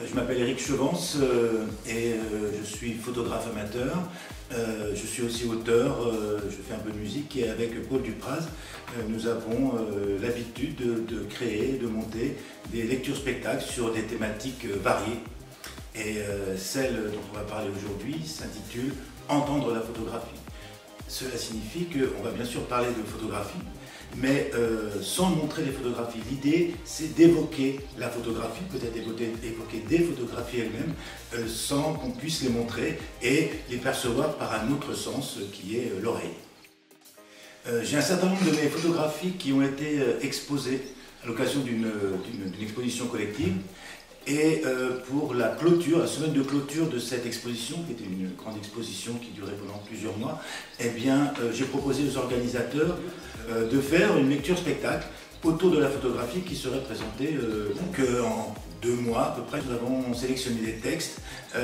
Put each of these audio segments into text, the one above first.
Je m'appelle Éric Chevance et je suis photographe amateur. Je suis aussi auteur, je fais un peu de musique et avec Paul Dupraz, nous avons l'habitude de créer, de monter des lectures-spectacles sur des thématiques variées. Et celle dont on va parler aujourd'hui s'intitule « Entendre la photographie ». Cela signifie qu'on va bien sûr parler de photographie, mais sans montrer les photographies. L'idée, c'est d'évoquer la photographie, peut-être évoquer des photographies elles-mêmes, sans qu'on puisse les montrer et les percevoir par un autre sens qui est l'oreille. J'ai un certain nombre de mes photographies qui ont été exposées à l'occasion d'une exposition collective. Et pour la clôture, la semaine de clôture de cette exposition, qui était une grande exposition qui durait pendant plusieurs mois, eh bien, j'ai proposé aux organisateurs de faire une lecture-spectacle autour de la photographie qui serait présentée en 2 mois à peu près. Nous avons sélectionné des textes,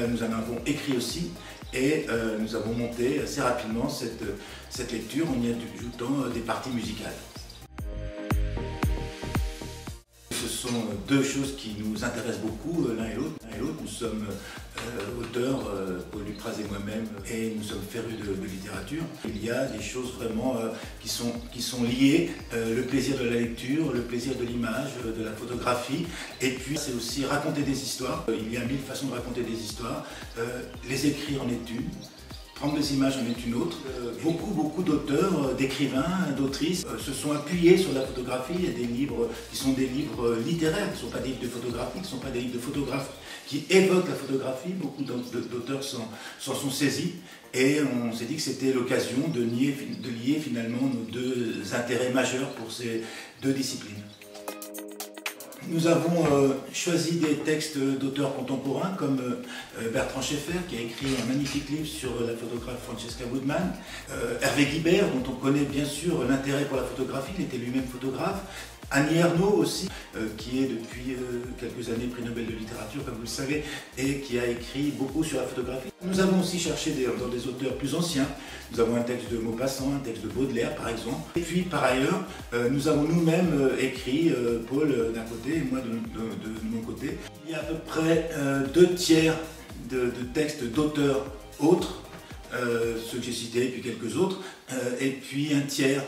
nous en avons écrit aussi, et nous avons monté assez rapidement cette lecture en y ajoutant des parties musicales. Ce sont 2 choses qui nous intéressent beaucoup, l'un et l'autre. Nous sommes auteurs, Paul Dupraz et moi-même, et nous sommes férus de littérature. Il y a des choses vraiment qui sont liées, le plaisir de la lecture, le plaisir de l'image, de la photographie, et puis c'est aussi raconter des histoires. Il y a 1000 façons de raconter des histoires, les écrire en est une. Prendre des images en est une autre. Beaucoup d'auteurs, d'écrivains, d'autrices se sont appuyés sur la photographie. Il y a des livres qui sont des livres littéraires, qui ne sont pas des livres de photographie, qui ne sont pas des livres de photographes, qui évoquent la photographie. Beaucoup d'auteurs s'en sont saisis et on s'est dit que c'était l'occasion de lier finalement nos 2 intérêts majeurs pour ces 2 disciplines. Nous avons choisi des textes d'auteurs contemporains comme Bertrand Scheffer qui a écrit un magnifique livre sur la photographe Francesca Woodman, Hervé Guibert dont on connaît bien sûr l'intérêt pour la photographie, il était lui-même photographe, Annie Ernaux aussi, qui est depuis quelques années prix Nobel de littérature comme vous le savez et qui a écrit beaucoup sur la photographie. Nous avons aussi cherché dans des auteurs plus anciens, nous avons un texte de Maupassant, un texte de Baudelaire par exemple. Et puis par ailleurs, nous avons nous-mêmes écrit, Paul d'un côté et moi de mon côté. Il y a à peu près 2 tiers de textes d'auteurs autres, ceux que j'ai cités et puis quelques autres, et puis un tiers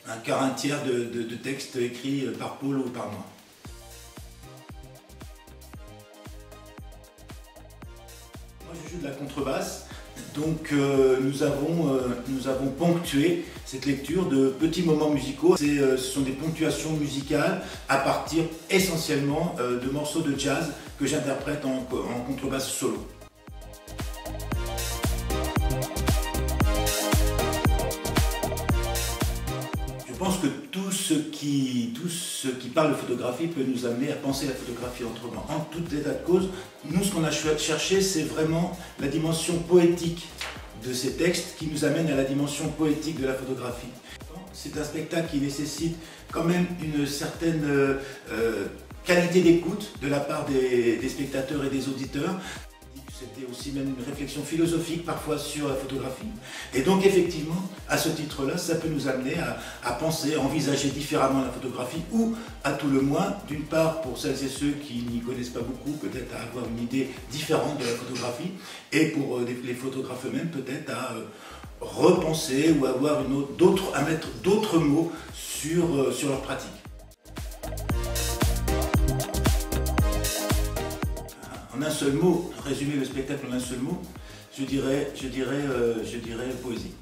de textes écrits par Paul ou par moi. Moi je joue de la contrebasse, donc nous avons ponctué cette lecture de petits moments musicaux. Ce sont des ponctuations musicales à partir essentiellement de morceaux de jazz que j'interprète en contrebasse solo. Je pense que tout ce qui parle de photographie peut nous amener à penser la photographie autrement. En tout état de cause, nous ce qu'on a cherché, c'est vraiment la dimension poétique de ces textes qui nous amène à la dimension poétique de la photographie. C'est un spectacle qui nécessite quand même une certaine qualité d'écoute de la part des spectateurs et des auditeurs. C'était aussi même une réflexion philosophique parfois sur la photographie. Et donc effectivement, à ce titre-là, ça peut nous amener à penser, à envisager différemment la photographie ou à tout le moins, d'une part pour celles et ceux qui n'y connaissent pas beaucoup, peut-être à avoir une idée différente de la photographie et pour les photographes eux-mêmes peut-être à repenser ou avoir à mettre d'autres mots sur leur pratique. En un seul mot, résumer le spectacle en un seul mot, je dirais poésie.